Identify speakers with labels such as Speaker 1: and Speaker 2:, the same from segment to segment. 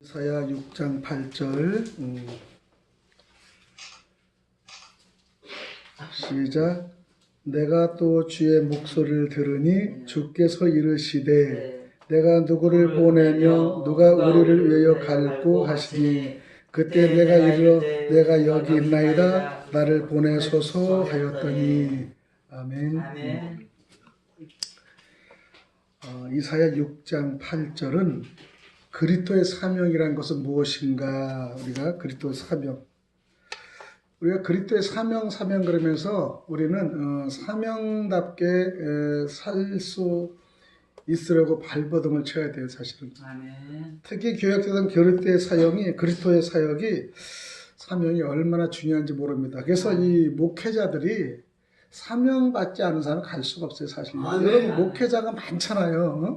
Speaker 1: 이사야 6장 8절 시작. 내가 또 주의 목소리를 들으니 주께서 이르시되 내가 누구를 보내며 누가 우리를 위하여 갈고 하시니 그때 내가 이르러 내가 여기 있나이다 나를 보내소서 하였더니. 아멘. 이사야 6장 8절은 그리스도의 사명이라는 것은 무엇인가? 우리가 그리스도의 사명. 우리가 그리스도의 사명 그러면서 우리는 사명답게 살 수 있으려고 발버둥을 쳐야 돼요, 사실은. 아멘. 특히 교역되던 그리스도의 사역이 사명이 얼마나 중요한지 모릅니다. 그래서 이 목회자들이 사명받지 않은 사람은 갈 수가 없어요, 사실. 여러분, 목회자가 많잖아요.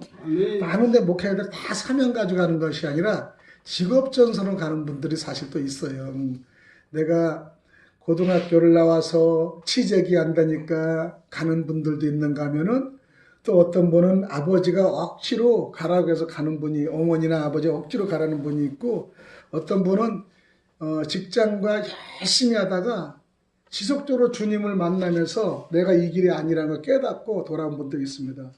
Speaker 1: 많은데 목회자들 다 사명 가지고 가는 것이 아니라 직업전선으로 가는 분들이 사실 또 있어요. 내가 고등학교를 나와서 취재기 한다니까 가는 분들도 있는가 하면은 또 어떤 분은 아버지가 억지로 가라고 해서 가는 분이, 어머니나 아버지가 억지로 가라는 분이 있고, 어떤 분은 직장과 열심히 하다가 지속적으로 주님을 만나면서 내가 이 길이 아니라는 걸 깨닫고 돌아온 분들이 있습니다.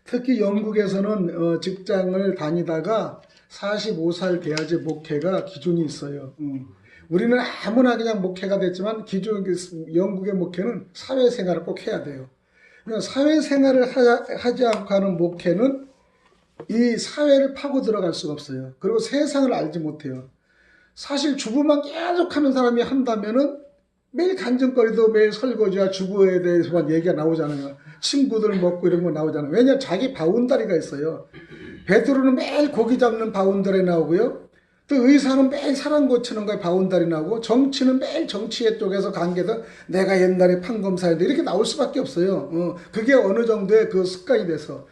Speaker 1: 특히 영국에서는 직장을 다니다가 45살 돼야지 목회가 기준이 있어요. 우리는 아무나 그냥 목회가 됐지만 영국의 목회는 사회생활을 꼭 해야 돼요. 그러니까 사회생활을 하지 않고 하는 목회는 이 사회를 파고 들어갈 수가 없어요. 그리고 세상을 알지 못해요. 사실 주부만 계속 하는 사람이 한다면은 매일 간증거리도 매일 설거지와 주부에 대해서만 얘기가 나오잖아요. 친구들 먹고 이런 거 나오잖아요. 왜냐하면 자기 바운다리가 있어요. 베드로는 매일 고기 잡는 바운다리 나오고요. 또 의사는 매일 사람 고치는 거에 바운다리 나오고, 정치는 매일 정치의 쪽에서 관계도 내가 옛날에 판검사였는데 이렇게 나올 수밖에 없어요. 그게 어느 정도의 그 습관이 돼서.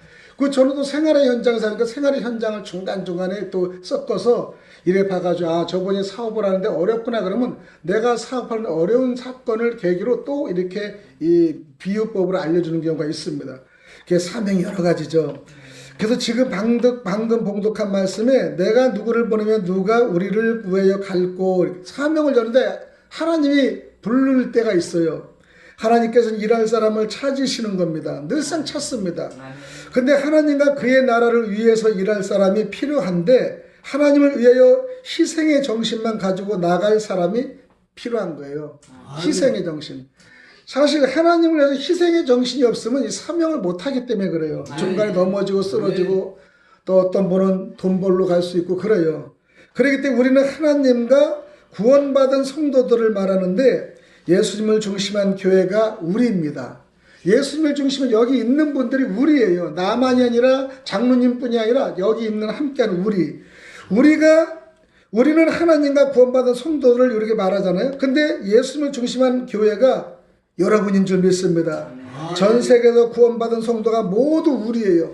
Speaker 1: 저는 또 생활의 현장에서 하니까 생활의 현장을 중간중간에 또 섞어서 이래 봐가지고, 저번에 사업을 하는데 어렵구나 그러면 내가 사업하는 어려운 사건을 계기로 또 이렇게 이 비유법을 알려주는 경우가 있습니다. 그게 사명이 여러 가지죠. 그래서 지금 방금 봉독한 말씀에 내가 누구를 보내면 누가 우리를 구하여 갈고, 사명을 여는데 하나님이 부를 때가 있어요. 하나님께서는 일할 사람을 찾으시는 겁니다. 늘상 찾습니다. 근데 하나님과 그의 나라를 위해서 일할 사람이 필요한데 하나님을 위하여 희생의 정신만 가지고 나갈 사람이 필요한 거예요. 희생의 정신. 사실 하나님을 위해서 희생의 정신이 없으면 이 사명을 못하기 때문에 그래요. 중간에 넘어지고 쓰러지고 또 어떤 분은 돈 벌러 갈 수 있고 그래요. 그렇기 때문에 우리는 하나님과 구원받은 성도들을 말하는데 예수님을 중심한 교회가 우리입니다. 예수님을 중심으로 여기 있는 분들이 우리예요. 나만이 아니라 장로님뿐이 아니라 여기 있는 함께하는 우리는 하나님과 구원받은 성도들을 이렇게 말하잖아요. 근데 예수님을 중심한 교회가 여러분인 줄 믿습니다. 전 세계에서 구원받은 성도가 모두 우리예요.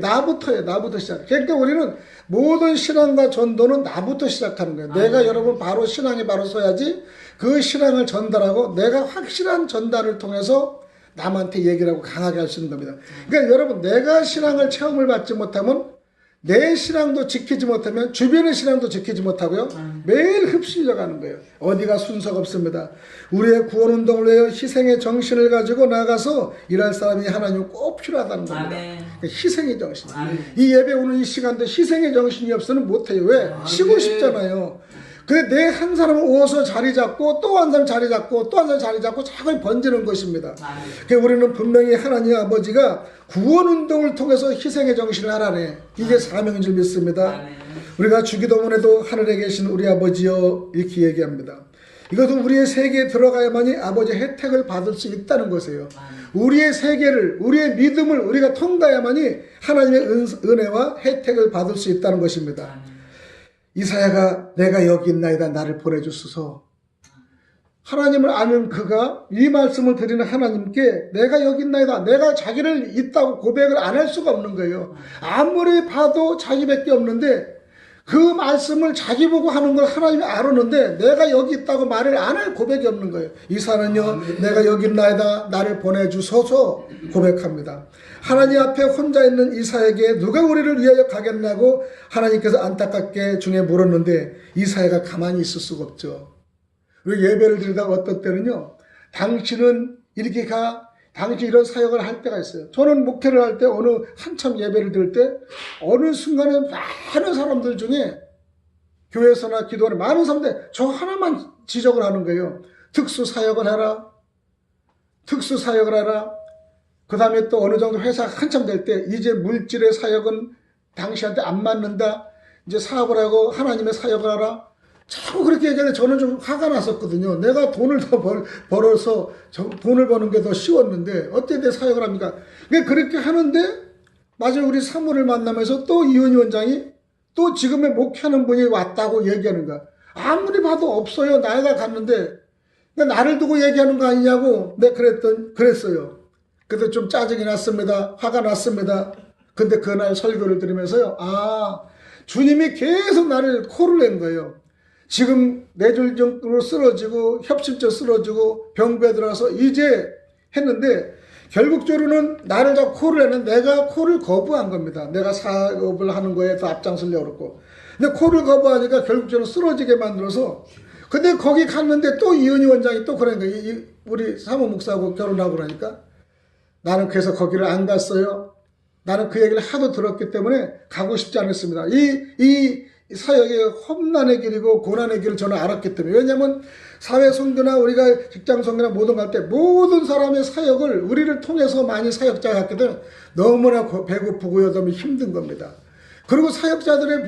Speaker 1: 나부터 시작. 그러니까 우리는 모든 신앙과 전도는 나부터 시작하는 거예요. 내가 여러분 바로 신앙에 바로 서야지 그 신앙을 전달하고 내가 확실한 전달을 통해서 남한테 얘기를 하고 강하게 할 수 있는 겁니다. 그러니까 여러분, 내가 신앙을 체험을 받지 못하면 내 신앙도 지키지 못하면 주변의 신앙도 지키지 못하고요. 매일 흡수려 가는 거예요. 어디가 순서가 없습니다. 우리의 구원운동을 위해 희생의 정신을 가지고 나가서 일할 사람이 하나님 꼭 필요하다는 겁니다. 그러니까 희생의 정신. 이 예배 오는 이 시간도 희생의 정신이 없으면 못해요. 왜? 쉬고 싶잖아요. 근데 내 한 사람을 오서 자리 잡고 또 한 사람 자리 잡고 또 한 사람 자리 잡고 자꾸 번지는 것입니다. 그러니까 우리는 분명히 하나님 아버지가 구원운동을 통해서 희생의 정신을 하라네. 이게 사명인 줄 믿습니다. 우리가 주기도문에도 하늘에 계신 우리 아버지여 이렇게 얘기합니다. 이것은 우리의 세계에 들어가야만이 아버지의 혜택을 받을 수 있다는 것이에요. 우리의 세계를, 우리의 믿음을 우리가 통과해야만이 하나님의 은혜와 혜택을 받을 수 있다는 것입니다. 이사야가 내가 여기 있나이다 나를 보내주소서. 하나님을 아는 그가 이 말씀을 드리는 하나님께 내가 여기 있나이다, 내가 자기를 있다고 고백을 안 할 수가 없는 거예요. 아무리 봐도 자기밖에 없는데 그 말씀을 자기 보고 하는 걸 하나님이 알았는데 내가 여기 있다고 말을 안 할 고백이 없는 거예요. 이사는요 내가 여기 있나이다 나를 보내주소서 고백합니다. 하나님 앞에 혼자 있는 이사에게 누가 우리를 위하여 가겠냐고 하나님께서 안타깝게 중에 물었는데 이사야가 가만히 있을 수가 없죠. 우리 예배를 드리다가 어떤 때는요 당신은 이렇게 가 당시 이런 사역을 할 때가 있어요. 저는 목회를 할 때 한참 예배를 드릴 때 어느 순간에 많은 사람들 중에 교회에서나 기도하는 많은 사람들 저 하나만 지적을 하는 거예요. 특수 사역을 해라. 특수 사역을 해라. 그 다음에 또 어느 정도 회사가 한참 될 때 이제 물질의 사역은 당신한테 안 맞는다. 이제 사업을 하고 하나님의 사역을 하라. 자꾸 그렇게 얘기하는데 저는 좀 화가 났었거든요. 내가 돈을 더 벌어서 돈을 버는 게 더 쉬웠는데 어떻게 내 사역을 합니까? 그렇게 하는데 마지막에 우리 사무를 만나면서 또 이은희 원장이 또 지금의 목회하는 분이 왔다고 얘기하는 거야. 아무리 봐도 없어요. 나이가 갔는데 나를 두고 얘기하는 거 아니냐고 내가 그랬어요. 그때 좀 짜증이 났습니다. 화가 났습니다. 근데 그날 설교를 들으면서요. 주님이 계속 나를 코를 낸 거예요. 지금 뇌졸중으로 쓰러지고 협심증 쓰러지고 병부에 들어가서 이제 했는데 결국적으로는 나를 자꾸 코를 내는 내가 코를 거부한 겁니다. 내가 사업을 하는 거에 더 앞장서려고 그랬고 근데 코를 거부하니까 결국적으로 쓰러지게 만들어서 근데 거기 갔는데 또 이은희 원장이 또 그런 거예요. 우리 사모 목사하고 결혼하고 그러니까 나는 그래서 거기를 안 갔어요. 나는 그 얘기를 하도 들었기 때문에 가고 싶지 않았습니다. 이 사역이 험난의 길이고 고난의 길을 저는 알았기 때문에 왜냐하면 사회 선교나 우리가 직장 선교나 모든 갈 때 모든 사람의 사역을 우리를 통해서 많이 사역자가 갔기 때문에 너무나 배고프고요 너무 힘든 겁니다. 그리고 사역자들의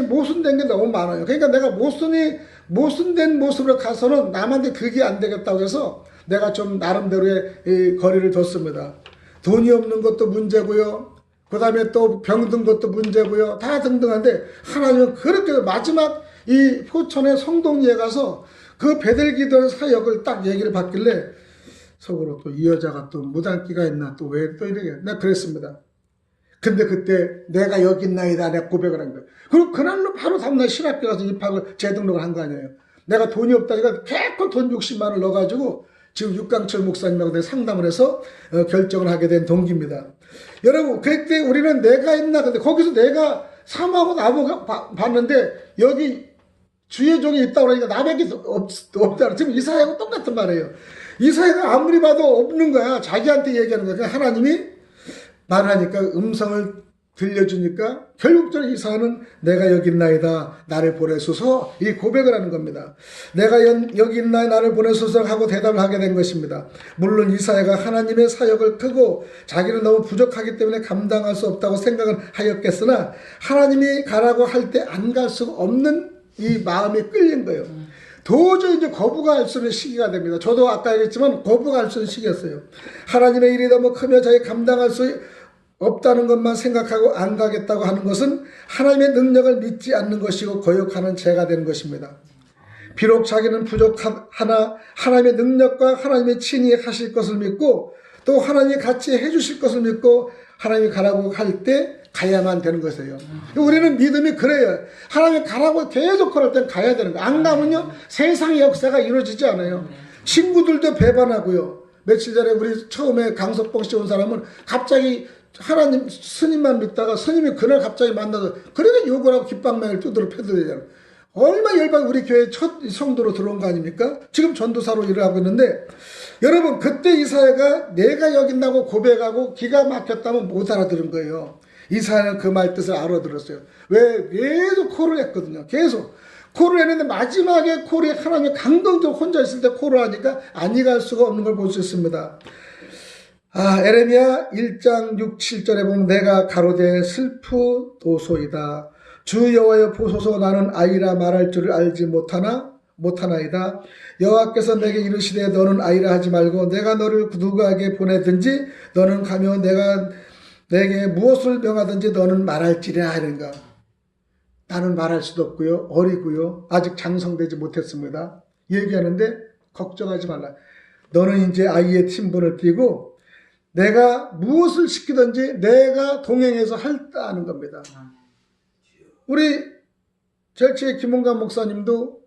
Speaker 1: 모순된 게 너무 많아요. 그러니까 내가 모순된 모습으로 가서는 남한테 그게 안 되겠다고 해서 내가 좀 나름대로의 거리를 뒀습니다. 돈이 없는 것도 문제고요. 그 다음에 또 병든 것도 문제고요. 다 등등한데 하나님은 그렇게 마지막 이 포천의 성동리에 가서 그 베들기도 사역을 딱 얘기를 받길래 속으로 또 이 여자가 또 무단기가 있나 또 왜 또 이러게 내가 그랬습니다. 근데 그때 내가 여기 있나이다 내가 고백을 한 거예요. 그리고 그날로 바로 다음날 신학교 가서 입학을 재등록을 한 거 아니에요. 내가 돈이 없다니까 개껏 돈 60만 원을 넣어가지고 지금 육강철 목사님하고 내가 상담을 해서 결정을 하게 된 동기입니다. 여러분 그때 우리는 내가 있나 근데 거기서 내가 사모하고 나보고 봤는데 여기 주의 종이 있다고 그러니까 나밖에 없다. 지금 이사야하고 똑같은 말이에요. 이사야가 아무리 봐도 없는 거야. 자기한테 얘기하는 거야. 그러니까 하나님이 말하니까 음성을 들려주니까 결국적으로 이사야는 내가 여기 있나이다 나를 보내소서 이 고백을 하는 겁니다. 내가 여기 있나이다 나를 보내소서 하고 대답을 하게 된 것입니다. 물론 이사야가 하나님의 사역을 크고 자기는 너무 부족하기 때문에 감당할 수 없다고 생각을 하였겠으나 하나님이 가라고 할 때 안 갈 수가 없는 이 마음이 끌린 거예요. 도저히 이제 거부가 할 수 있는 시기가 됩니다. 저도 아까 얘기했지만 거부가 할 수 있는 시기였어요. 하나님의 일이 너무 크며 자기 감당할 수 없다는 것만 생각하고 안 가겠다고 하는 것은 하나님의 능력을 믿지 않는 것이고 거역하는 죄가 되는 것입니다. 비록 자기는 부족하나 하나님의 능력과 하나님의 친히 하실 것을 믿고 또 하나님이 같이 해주실 것을 믿고 하나님이 가라고 할 때 가야만 되는 것이에요. 우리는 믿음이 그래요. 하나님이 가라고 계속 그럴 땐 가야 되는 거예요. 안 가면요 세상의 역사가 이루어지지 않아요. 친구들도 배반하고요. 며칠 전에 우리 처음에 강석봉 씨 온 사람은 갑자기 하나님 스님만 믿다가 스님이 그날 갑자기 만나서 그러니까 욕을 하고 깃방망이를 두드려 패드리잖아요. 얼마나 열받아 우리 교회 첫 성도로 들어온 거 아닙니까? 지금 전도사로 일을 하고 있는데 여러분 그때 이사야가 내가 여기 있다고 고백하고 기가 막혔다면 못 알아들은 거예요. 이사야는 그 말 뜻을 알아들었어요. 왜? 계속 코를 했거든요. 계속 코를 했는데 마지막에 코를 하나님이 강동적으로 혼자 있을 때 코를 하니까 안이 갈 수가 없는 걸 볼 수 있습니다. 에레미야 1장 6, 7절에 보면 내가 가로되 슬프도소이다. 주 여호와여 보소서 나는 아이라 말할 줄을 알지 못하나이다. 여호와께서 내게 이르시되 너는 아이라 하지 말고 내가 너를 누구에게 보내든지 너는 가며 내가 내게 무엇을 명하든지 너는 말할지라 하는가. 나는 말할 수도 없고요. 어리고요. 아직 장성되지 못했습니다. 얘기하는데 걱정하지 말라. 너는 이제 아이의 신분을 띠고 내가 무엇을 시키든지 내가 동행해서 할다는 겁니다. 우리 절치의 김홍관 목사님도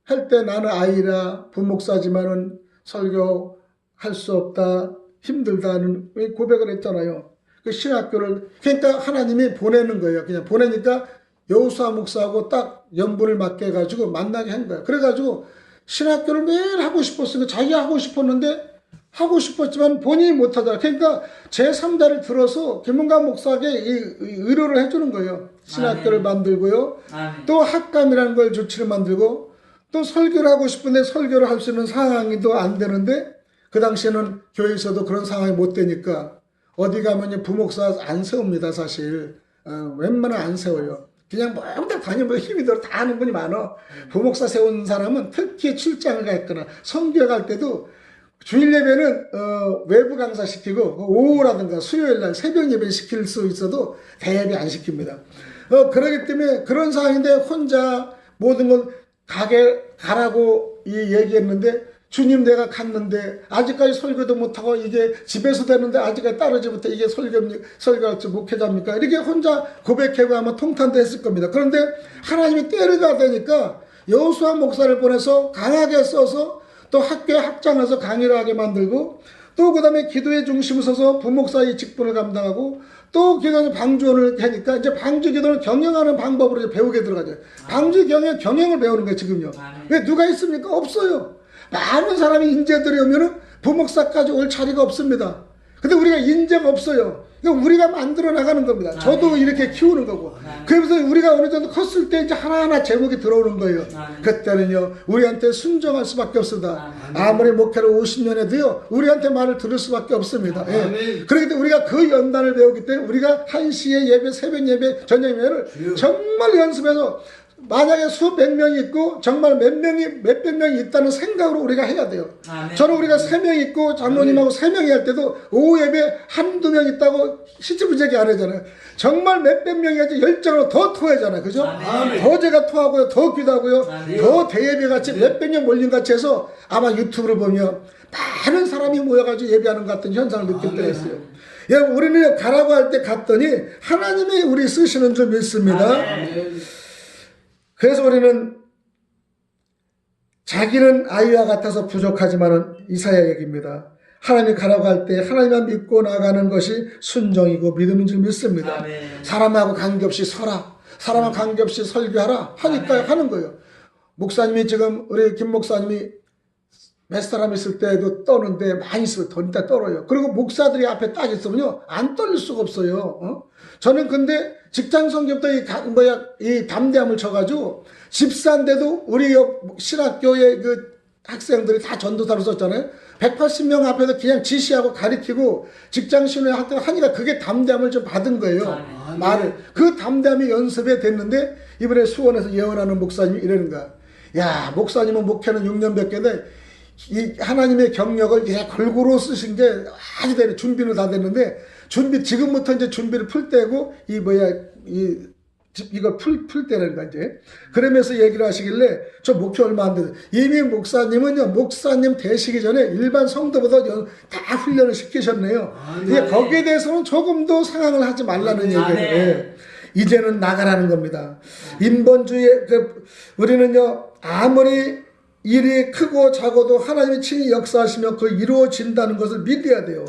Speaker 1: 할 때 나는 아이라 부목사지만은 설교할 수 없다, 힘들다는 고백을 했잖아요. 그 신학교를, 그러니까 하나님이 보내는 거예요. 그냥 보내니까 여호수아 목사하고 딱 연분을 맞게 해가지고 만나게 한 거예요. 그래가지고 신학교를 매일 하고 싶었으니까 자기가 하고 싶었는데 하고 싶었지만 본인이 못하더라. 그러니까 제3자를 들어서 김문관 목사에게 이 의료를 해주는 거예요. 신학교를 만들고요. 또 학감이라는 걸 조치를 만들고 또 설교를 하고 싶은데 설교를 할 수 있는 상황이도 안 되는데 그 당시에는 교회에서도 그런 상황이 못 되니까 어디 가면 부목사 안 세웁니다. 사실 웬만하면 안 세워요. 그냥 뭐다 다니면 힘이 들어 다 하는 분이 많아. 부목사 세운 사람은 특히 출장을 갔거나 성교 갈 때도 주일 예배는 외부 강사 시키고 오후라든가 수요일날 새벽 예배 시킬 수 있어도 대예배 안 시킵니다. 그렇기 때문에 그런 상황인데 혼자 모든 걸 가라고 얘기했는데 주님 내가 갔는데 아직까지 설교도 못하고 이게 집에서 되는데 아직까지 따르지 못해 이게 설교할지 목회자입니까? 이렇게 혼자 고백하고 아마 통탄도 했을 겁니다. 그런데 하나님이 때를 가다니까 여호수아 목사를 보내서 강하게 써서 또 학교에 학장해서 강의를 하게 만들고 또 그 다음에 기도의 중심을 서서 부목사의 직분을 감당하고 또 기도는 방주원을 하니까 이제 방주 기도를 경영하는 방법으로 이제 배우게 들어가죠. 방주 경영을 배우는 거예요 지금요. 왜 누가 있습니까? 없어요. 많은 사람이 인재들이 오면은 부목사까지 올 자리가 없습니다. 근데 우리가 인재가 없어요. 우리가 만들어 나가는 겁니다. 저도 이렇게 키우는 거고. 그러면서 우리가 어느 정도 컸을 때 이제 하나하나 제목이 들어오는 거예요. 그때는요, 우리한테 순종할 수밖에 없습니다. 아무리 목회를 50년 해도요, 우리한테 말을 들을 수밖에 없습니다. 예. 그렇기 때문에 우리가 그 연단을 배우기 때문에 우리가 1시에 예배, 새벽 예배, 저녁 예배를 정말 연습해서 만약에 수백 명이 있고 정말 몇백 명이 있다는 생각으로 우리가 해야 돼요. 저는 우리가 3명 있고 장로님하고 3명이 할 때도 오후 예배 한두 명 있다고 시치부재기 안 하잖아요. 정말 몇백 명이 하지 열정으로 더 토하잖아요. 그죠? 더 제가 토하고요. 더 기도하고요. 더 대예배 같이 몇백 명 몰린 같이 해서 아마 유튜브를 보면 많은 사람이 모여가지고 예배하는 것 같은 현상을 느낄 때가 있어요. 여러분 우리는 가라고 할 때 갔더니 하나님이 우리 쓰시는 줄 믿습니다. 그래서 우리는 자기는 아이와 같아서 부족하지만은 이사야 얘기입니다. 하나님이 가라고 할 때 하나님만 믿고 나가는 것이 순종이고 믿음인 줄 믿습니다. 사람하고 관계없이 서라. 사람하고 관계없이 설교하라. 하니까 하는 거예요. 목사님이 지금 우리 김 목사님이 몇 사람 있을 때도 떠는데 많이 있으면 더 떨어요. 그리고 목사들이 앞에 딱 있으면요 안 떨릴 수가 없어요. 저는 근데 직장 성경부터 이 담대함을 쳐가지고 집사인데도 우리 신학교의 그 학생들이 다 전도사로 썼잖아요. 180명 앞에서 그냥 지시하고 가리키고 직장 신뢰 하니까 그게 담대함을 좀 받은 거예요. 말을. 그 담대함이 연습에 됐는데 이번에 수원에서 예언하는 목사님이 이러는 거야. 야, 목사님은 목회는 6년밖에 이 하나님의 경력을 골고루 쓰신 게 아주 되네. 준비는 다 됐는데 지금부터 이제 준비를 풀 때고 이거 풀 때라는 거 이제. 그러면서 얘기를 하시길래 저 목회 얼마 안 돼서 이미 목사님은요 목사님 되시기 전에 일반 성도보다 다 훈련을 시키셨네요. 거기에 대해서는 조금도 상황을 하지 말라는 얘기예요. 이제는 나가라는 겁니다. 인본주의 우리는요 아무리 일이 크고 작아도 하나님이 친히 역사하시며 그 이루어진다는 것을 믿어야 돼요.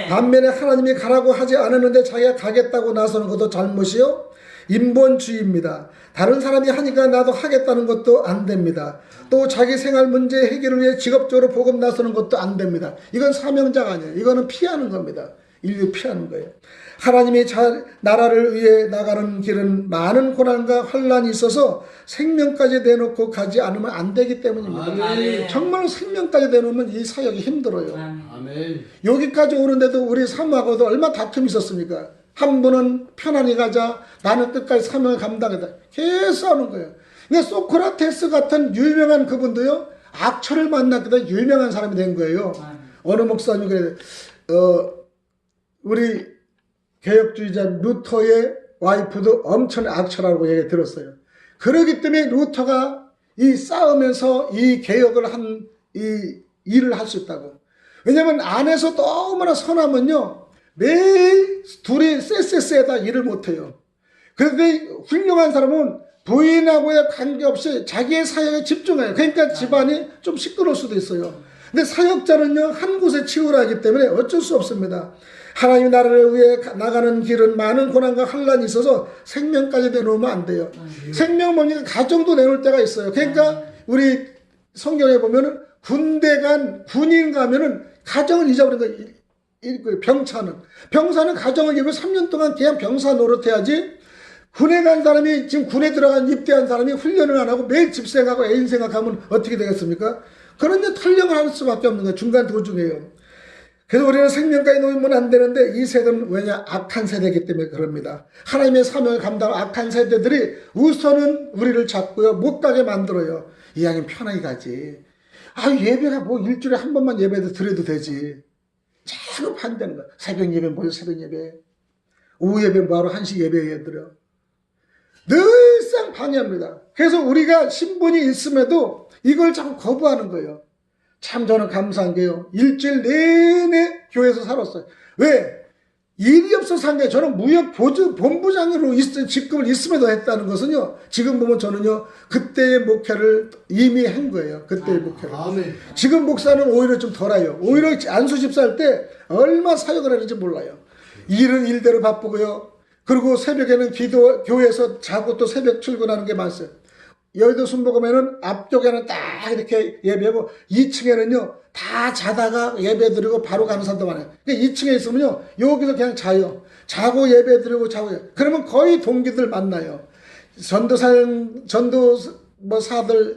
Speaker 1: 반면에 하나님이 가라고 하지 않았는데 자기가 가겠다고 나서는 것도 잘못이요. 인본주의입니다. 다른 사람이 하니까 나도 하겠다는 것도 안 됩니다. 또 자기 생활 문제 해결을 위해 직업적으로 복음 나서는 것도 안 됩니다. 이건 사명자가 아니에요. 이거는 피하는 겁니다. 인류 피하는 거예요. 하나님이 나라를 위해 나가는 길은 많은 고난과 환란이 있어서 생명까지 내놓고 가지 않으면 안 되기 때문입니다. 정말 생명까지 내놓으면 이 사역이 힘들어요. 여기까지 오는데도 우리 사모하고도 얼마나 다툼이 있었습니까? 한 분은 편안히 가자, 나는 끝까지 사명을 감당하다. 계속 싸우는 거예요. 근데 소크라테스 같은 유명한 그분도요 악처를 만났기 유명한 사람이 된 거예요. 어느 목사님이 그래요. 우리 개혁주의자 루터의 와이프도 엄청 악처라고 얘기 들었어요. 그러기 때문에 루터가 이 싸우면서 이 개혁을 한 이 일을 할 수 있다고. 왜냐면 안에서 너무나 선하면요 매일 둘이 쎄쎄쎄다 일을 못해요. 그런데 훌륭한 사람은 부인하고의 관계없이 자기의 사역에 집중해요. 그러니까 집안이 좀 시끄러울 수도 있어요. 근데 사역자는요, 한 곳에 치우라기 때문에 어쩔 수 없습니다. 하나님 나라를 위해 나가는 길은 많은 고난과 환란이 있어서 생명까지 내놓으면 안 돼요. 생명 뭡니까? 가정도 내놓을 때가 있어요. 그러니까 우리 성경에 보면은 군인 가면은 가정을 잊어버린 거예요. 병사는 가정을 잃고 3년 동안 그냥 병사 노릇해야지. 군에 간 사람이, 지금 군에 들어간 입대한 사람이 훈련을 안 하고 매일 집 생각하고 애인 생각하면 어떻게 되겠습니까? 그런데 탈령을 할 수밖에 없는 거예요. 중간 도중에요. 그래서 우리는 생명까지 놓으면 안 되는데, 이 세대는 왜냐? 악한 세대이기 때문에 그럽니다. 하나님의 사명을 감당할 악한 세대들이 우선은 우리를 잡고요, 못 가게 만들어요. 이왕이면 편하게 가지. 예배가 뭐 일주일에 한 번만 예배도 드려도 되지. 자꾸 반대하는 거야. 새벽 예배 뭐예요? 새벽 예배. 오후 예배 뭐하러 한식 예배 드려. 늘상 방해합니다. 그래서 우리가 신분이 있음에도 이걸 자꾸 거부하는 거예요. 참 저는 감사한 게요, 일주일 내내 교회에서 살았어요. 왜? 일이 없어서 산 거예요. 저는 무역 본부장으로 직급을 있음에도 했다는 것은요, 지금 보면 저는요, 그때의 목회를 이미 한 거예요. 그때의 목회를. 지금 목사는 오히려 좀 덜해요. 오히려 안수 집사할 때 얼마 사역을 하는지 몰라요. 일은 일대로 바쁘고요. 그리고 새벽에는 교회에서 자고 또 새벽 출근하는 게 많았어요. 여의도 순복음에는 앞쪽에는 딱 이렇게 예배하고 2층에는요 다 자다가 예배 드리고 바로 가는 사람도 많아요. 그러니까 2층에 있으면요 여기서 그냥 자요. 자고 예배 드리고 자고. 그러면 거의 동기들 만나요. 전도사들,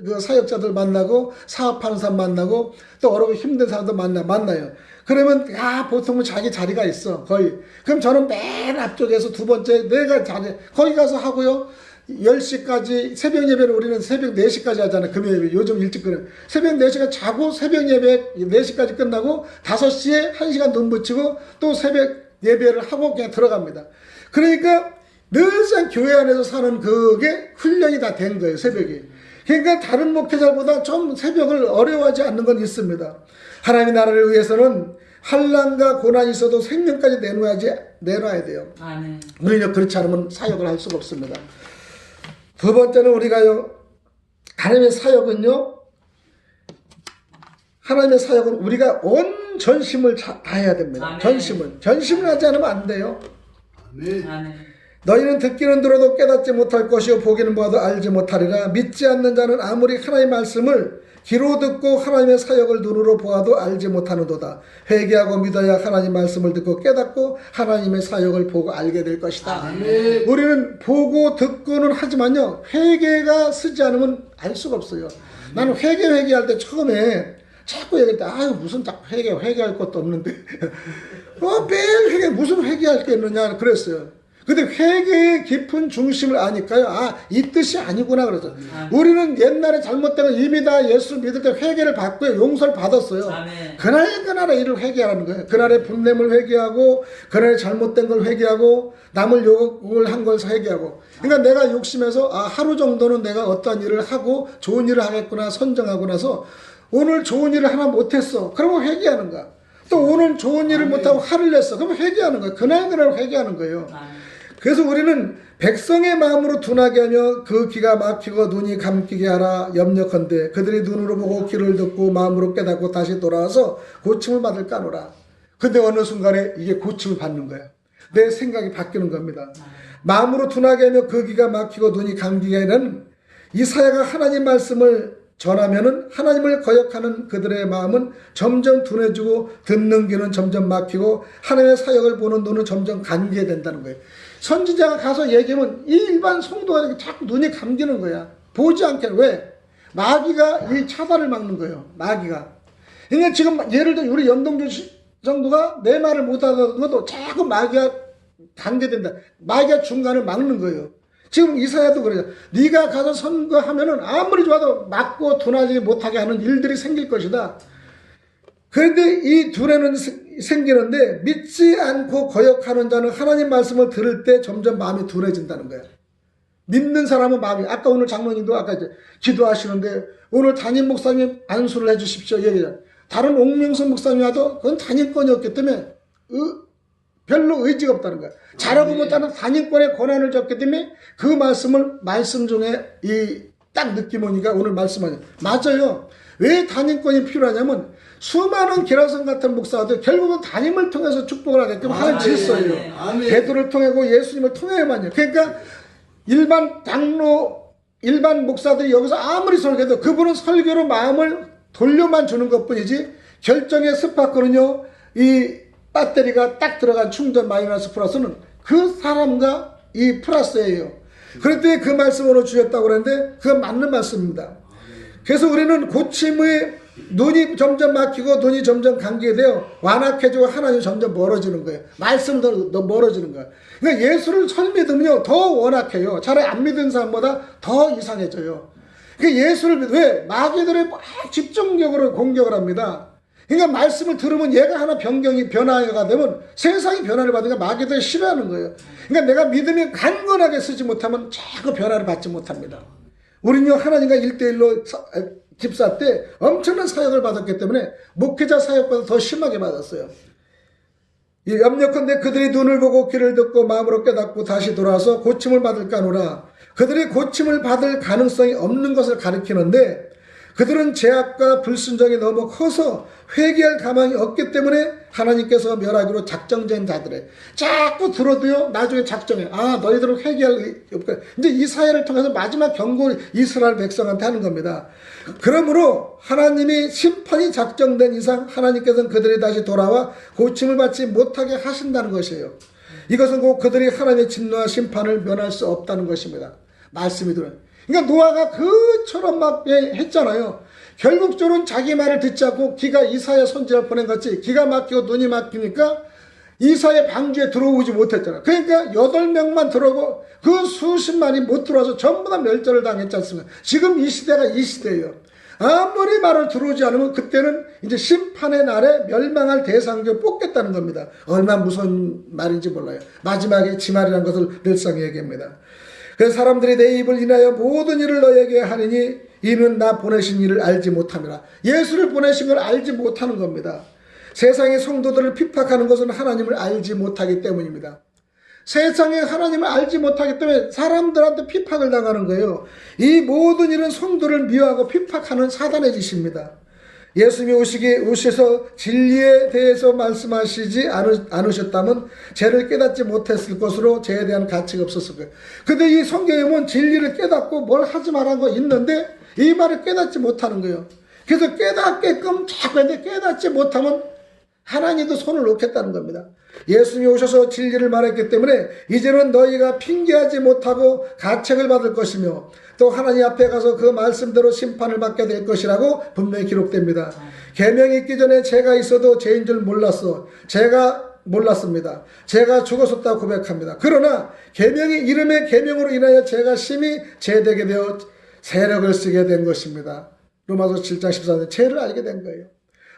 Speaker 1: 그 사역자들 만나고 사업하는 사람 만나고 또 어렵고 힘든 사람도 만나요. 그러면 보통은 자기 자리가 있어 거의. 그럼 저는 맨 앞쪽에서 두 번째 내가 자리 거기 가서 하고요. 10시까지 새벽 예배를 우리는 새벽 4시까지 하잖아요. 금요 예배. 요즘 일찍 끝나요. 새벽 4시까지 자고 새벽 예배 4시까지 끝나고 5시에 1시간 눈 붙이고 또 새벽 예배를 하고 그냥 들어갑니다. 그러니까 늘상 교회 안에서 사는 그게 훈련이 다 된 거예요. 새벽이. 그러니까 다른 목회자보다 좀 새벽을 어려워하지 않는 건 있습니다. 하나님의 나라를 위해서는 환난과 고난이 있어도 생명까지 내놔야 돼요. 우리는 그렇지 않으면 사역을 할 수가 없습니다. 두 번째는 우리가요, 하나님의 사역은 우리가 온 전심을 다해야 됩니다. 전심을 하지 않으면 안 돼요. 너희는 듣기는 들어도 깨닫지 못할 것이요 보기는 보아도 알지 못하리라. 믿지 않는 자는 아무리 하나님의 말씀을 귀로 듣고 하나님의 사역을 눈으로 보아도 알지 못하는도다. 회개하고 믿어야 하나님 말씀을 듣고 깨닫고 하나님의 사역을 보고 알게 될 것이다. 우리는 보고 듣고는 하지만요, 회개가 쓰지 않으면 알 수가 없어요. 나는 회개할 때 처음에 자꾸 얘기할 때 무슨 자꾸 회개할 것도 없는데 매일 회개 무슨 회개할 게 있느냐 그랬어요. 근데 회개의 깊은 중심을 아니까요. 이 뜻이 아니구나 그래서. 우리는 옛날에 잘못된 건 이미 다 예수 믿을 때 회개를 받고요. 용서를 받았어요. 그날의 일을 회개하는 거예요. 그날의 분냄을 회개하고, 그날의 잘못된 걸 회개하고, 남을 욕을 한 걸 회개하고. 그러니까 내가 욕심에서 하루 정도는 내가 어떠한 일을 하고 좋은 일을 하겠구나 선정하고 나서 오늘 좋은 일을 하나 못했어. 그러면 회개하는 거야. 또 오늘 좋은 일을 못하고 화를 냈어. 그러면 회개하는 거야. 그날 회개하는 거예요. 그래서 우리는 백성의 마음으로 둔하게 하며 그 귀가 막히고 눈이 감기게 하라 염려컨대 그들이 눈으로 보고 귀를 듣고 마음으로 깨닫고 다시 돌아와서 고침을 받을까 하노라. 근데 어느 순간에 이게 고침을 받는 거야. 내 생각이 바뀌는 겁니다. 마음으로 둔하게 하며 그 귀가 막히고 눈이 감기게 하는 이사야가 하나님 말씀을 전하면은 하나님을 거역하는 그들의 마음은 점점 둔해지고 듣는 귀는 점점 막히고 하나님의 사역을 보는 눈은 점점 감기게 된다는 거예요. 선지자가 가서 얘기하면 이 일반 성도가 자꾸 눈이 감기는 거야. 보지 않게. 왜? 마귀가 이 차단을 막는 거예요. 마귀가. 그러니까 지금 예를 들어 우리 염동주 정도가 내 말을 못 알아듣는 것도 자꾸 마귀가 강제된다. 마귀가 중간을 막는 거예요. 지금 이사야도 그래요. 네가 가서 선거하면은 아무리 좋아도 막고 둔하지 못하게 하는 일들이 생길 것이다. 그런데 이 둔해는 생기는데 믿지 않고 거역하는 자는 하나님 말씀을 들을 때 점점 마음이 둔해진다는 거예요. 믿는 사람은 마음이, 아까 오늘 장로님도 아까 이제 기도하시는데 오늘 담임 목사님 안수를 해주십시오. 얘기해요. 다른 옥명선 목사님 와도 그건 담임권이었기 때문에 별로 의지가 없다는 거야. 잘하고 못하는 단일권의 권한을 줬기 때문에 그 말씀을 말씀 중에 딱 느낌 오니까 오늘 말씀하냐. 맞아요. 왜 단일권이 필요하냐면 수많은 기라성 같은 목사들 결국은 단임을 통해서 축복을 하게끔 하는 질서예요. 베드로를 통하고 예수님을 통해야만요. 그러니까 일반 장로, 일반 목사들이 여기서 아무리 설교해도 그분은 설교로 마음을 돌려만 주는 것뿐이지 결정의 스파크는요, 이 배터리가 딱 들어간 충전 마이너스 플러스는 그 사람과 이 플러스예요. 그랬더니 그 말씀으로 주셨다고 그러는데 그건 맞는 말씀입니다. 그래서 우리는 고침의 눈이 점점 막히고 눈이 점점 감기게 되어 완악해지고 하나님 점점 멀어지는 거예요. 말씀도 더 멀어지는 거예요. 그러니까 예수를 설 믿으면요 더 완악해요. 차라리 안 믿은 사람보다 더 이상해져요. 그러니까 예수를 왜 마귀들이 막 집중적으로 공격을 합니다. 그러니까 말씀을 들으면 얘가 하나 변화가 되면 세상이 변화를 받으니까 마귀들이 싫어하는 거예요. 그러니까 내가 믿음이 강건하게 쓰지 못하면 자꾸 변화를 받지 못합니다. 우리는요 하나님과 1대1로 집사 때 엄청난 사역을 받았기 때문에 목회자 사역보다 더 심하게 받았어요. 염려컨대 그들이 눈을 보고 귀를 듣고 마음으로 깨닫고 다시 돌아와서 고침을 받을까 하노라. 그들이 고침을 받을 가능성이 없는 것을 가리키는데 그들은 죄악과 불순종이 너무 커서 회개할 가망이 없기 때문에 하나님께서 멸하기로 작정된 자들에 자꾸 들어도요 나중에 작정해. 아 너희들은 회개할 없다. 이제 이 사회를 통해서 마지막 경고를 이스라엘 백성한테 하는 겁니다. 그러므로 하나님이 심판이 작정된 이상 하나님께서는 그들이 다시 돌아와 고침을 받지 못하게 하신다는 것이에요. 이것은 곧 그들이 하나님의 진노와 심판을 면할 수 없다는 것입니다. 말씀이 들어요. 그러니까 노아가 그처럼 막 했잖아요. 결국적으로는 자기 말을 듣지 않고 기가 이사야 선지자를 보낸 것이 기가 막히고 눈이 막히니까 이사야 방주에 들어오지 못했잖아요. 그러니까 8명만 들어오고 그 수십만이 못 들어와서 전부 다 멸절을 당했지 않습니까? 지금 이 시대가 이 시대예요. 아무리 말을 들어오지 않으면 그때는 이제 심판의 날에 멸망할 대상을 뽑겠다는 겁니다. 얼마나 무서운 말인지 몰라요. 마지막에 지말이라는 것을 늘상 얘기합니다. 그래서 사람들이 내 입을 인하여 모든 일을 너에게 하느니 이는 나 보내신 일을 알지 못함이라. 예수를 보내신 걸 알지 못하는 겁니다. 세상의 성도들을 핍박하는 것은 하나님을 알지 못하기 때문입니다. 세상에 하나님을 알지 못하기 때문에 사람들한테 핍박을 당하는 거예요. 이 모든 일은 성도를 미워하고 핍박하는 사단의 짓입니다. 예수님이 오셔서 진리에 대해서 말씀하시지 않으셨다면 죄를 깨닫지 못했을 것으로 죄에 대한 가치가 없었을 거예요. 근데 이 성경에 보면 진리를 깨닫고 뭘 하지 말라는 거 있는데 이 말을 깨닫지 못하는 거예요. 그래서 깨닫게끔 자꾸 했는데 깨닫지 못하면 하나님도 손을 놓겠다는 겁니다. 예수님이 오셔서 진리를 말했기 때문에 이제는 너희가 핑계하지 못하고 가책을 받을 것이며 또 하나님 앞에 가서 그 말씀대로 심판을 받게 될 것이라고 분명히 기록됩니다. 계명이 있기 전에 죄가 있어도 죄인 줄 몰랐어. 제가 몰랐습니다. 제가 죽었었다고 고백합니다. 그러나 계명이 이름의 계명으로 인하여 제가 심히 죄되게 되어 세력을 쓰게 된 것입니다. 로마서 7장 14절 죄를 알게 된 거예요.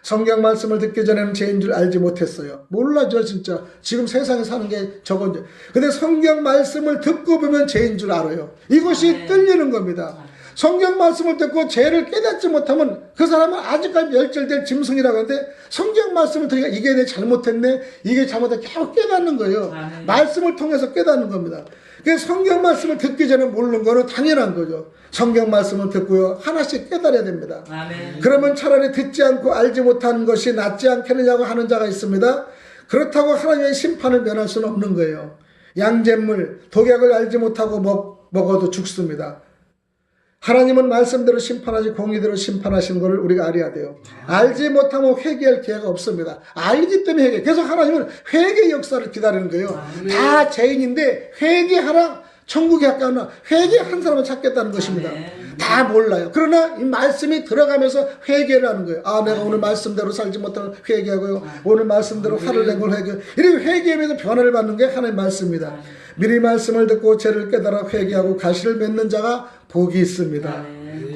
Speaker 1: 성경 말씀을 듣기 전에는 죄인 줄 알지 못했어요. 몰라죠 진짜. 지금 세상에 사는 게 저건데. 근데 성경 말씀을 듣고 보면 죄인 줄 알아요. 이것이 뜰리는 겁니다. 성경 말씀을 듣고 죄를 깨닫지 못하면 그 사람은 아직까지 멸절될 짐승이라고 하는데 성경 말씀을 들으니까 이게 내 잘못했네. 이게 잘못했네. 계속 깨닫는 거예요. 말씀을 통해서 깨닫는 겁니다. 그래서 성경 말씀을 듣기 전에 모르는 거는 당연한 거죠. 성경 말씀을 듣고요. 하나씩 깨달아야 됩니다. 아멘. 그러면 차라리 듣지 않고 알지 못하는 것이 낫지 않겠느냐고 하는 자가 있습니다. 그렇다고 하나님의 심판을 면할 수는 없는 거예요. 양잿물, 독약을 알지 못하고 먹어도 죽습니다. 하나님은 말씀대로 심판하지 공의대로 심판하시는 것을 우리가 알아야 돼요. 알지 못하면 회개할 기회가 없습니다. 알기 때문에 회개. 그래서 하나님은 회개 역사를 기다리는 거예요. 다 죄인인데 회개하라. 천국에 가까우나 회개한 사람을 찾겠다는 것입니다. 다 몰라요. 그러나 이 말씀이 들어가면서 회개를 하는 거예요. 아 내가 오늘 말씀대로 살지 못하면 회개하고요. 오늘 말씀대로 화를 낸 걸 회개해요. 이렇게 회개하면서 변화를 받는 게 하나님의 말씀입니다. 미리 말씀을 듣고 죄를 깨달아 회개하고 가시를 맺는 자가 복이 있습니다.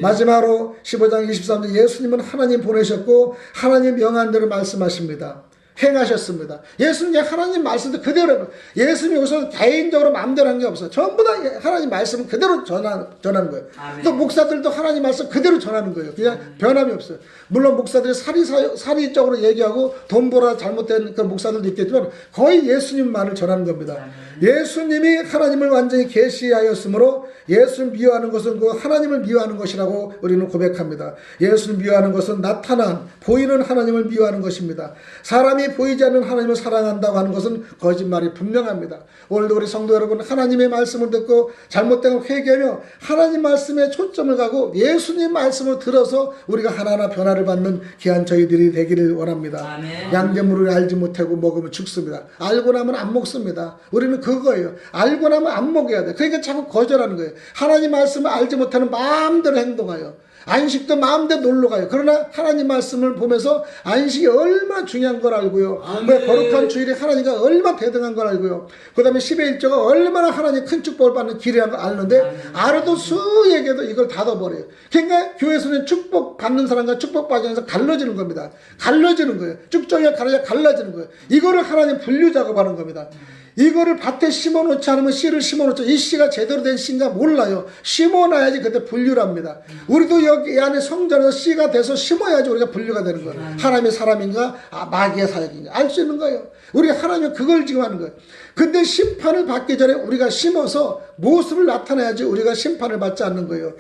Speaker 1: 마지막으로 15장 23절 예수님은 하나님 보내셨고 하나님 명한 대로 말씀하십니다. 행하셨습니다. 예수님이 하나님 말씀도 그대로, 예수님이 우선 개인적으로 마음대로 한 게 없어요. 전부 다 하나님 말씀은 그대로 전하는 거예요.
Speaker 2: 아멘.
Speaker 1: 또 목사들도 하나님 말씀 그대로 전하는 거예요. 그냥 변함이 없어요. 물론 목사들이 사리적으로 얘기하고 돈 벌어 잘못된 그런 목사들도 있겠지만 거의 예수님만을 전하는 겁니다. 예수님이 하나님을 완전히 계시하였으므로 예수를 미워하는 것은 그 하나님을 미워하는 것이라고 우리는 고백합니다. 예수를 미워하는 것은 나타난 보이는 하나님을 미워하는 것입니다. 사람이 보이지 않는 하나님을 사랑한다고 하는 것은 거짓말이 분명합니다. 오늘도 우리 성도 여러분, 하나님의 말씀을 듣고 잘못된 걸 회개하며 하나님 말씀에 초점을 가고 예수님 말씀을 들어서 우리가 하나하나 변화를 받는 귀한 저희들이 되기를 원합니다.
Speaker 2: 아멘.
Speaker 1: 양재물을 알지 못하고 먹으면 죽습니다. 알고 나면 안 먹습니다. 우리는 그거예요. 알고 나면 안 먹어야 돼. 그러니까 자꾸 거절하는 거예요. 하나님 말씀을 알지 못하는 마음대로 행동하여 안식도 마음대로 놀러 가요. 그러나 하나님 말씀을 보면서 안식이 얼마나 중요한 걸 알고요. 그 거룩한 주일이 하나님과 얼마나 대등한 걸 알고요. 그 다음에 10의 1조가 얼마나 하나님 큰 축복을 받는 길이라는 걸 아는데 알아도 수에게도 이걸 닫아버려요. 그러니까 교회에서는 축복 받는 사람과 축복 받는 사람 갈라지는 겁니다. 갈라지는 거예요. 쭉정이가 갈라지는 거예요. 이거를 하나님 분류 작업하는 겁니다. 이거를 밭에 심어놓지 않으면 씨를 심어놓죠. 이 씨가 제대로 된 씨인가 몰라요. 심어놔야지 그때 분류랍니다. 우리도 여기 안에 성전에서 씨가 돼서 심어야지 우리가 분류가 되는 거예요. 하나님의 사람인가 마귀의 사역인가 알 수 있는 거예요. 우리가 하나님은 그걸 지금 하는 거예요. 근데 심판을 받기 전에 우리가 심어서 모습을 나타내야지 우리가 심판을 받지 않는 거예요.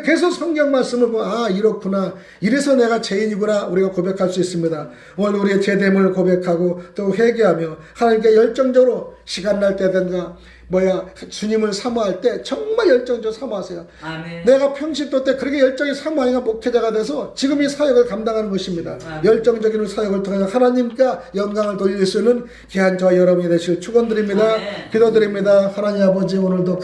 Speaker 1: 계속 성경 말씀을 보면 이렇구나, 이래서 내가 죄인이구나 우리가 고백할 수 있습니다. 오늘 우리의 죄됨을 고백하고 또 회개하며 하나님께 열정적으로 시간 날 때든가 주님을 사모할 때 정말 열정적으로 사모하세요.
Speaker 2: 아멘.
Speaker 1: 내가 평신도 때 그렇게 열정이 사모하니까 목회자가 돼서 지금 이 사역을 감당하는 것입니다.
Speaker 2: 아멘.
Speaker 1: 열정적인 사역을 통해서 하나님과 영광을 돌릴 수 있는 귀한 저와 여러분이 되실 축원드립니다.
Speaker 2: 아멘.
Speaker 1: 기도드립니다. 하나님 아버지, 오늘도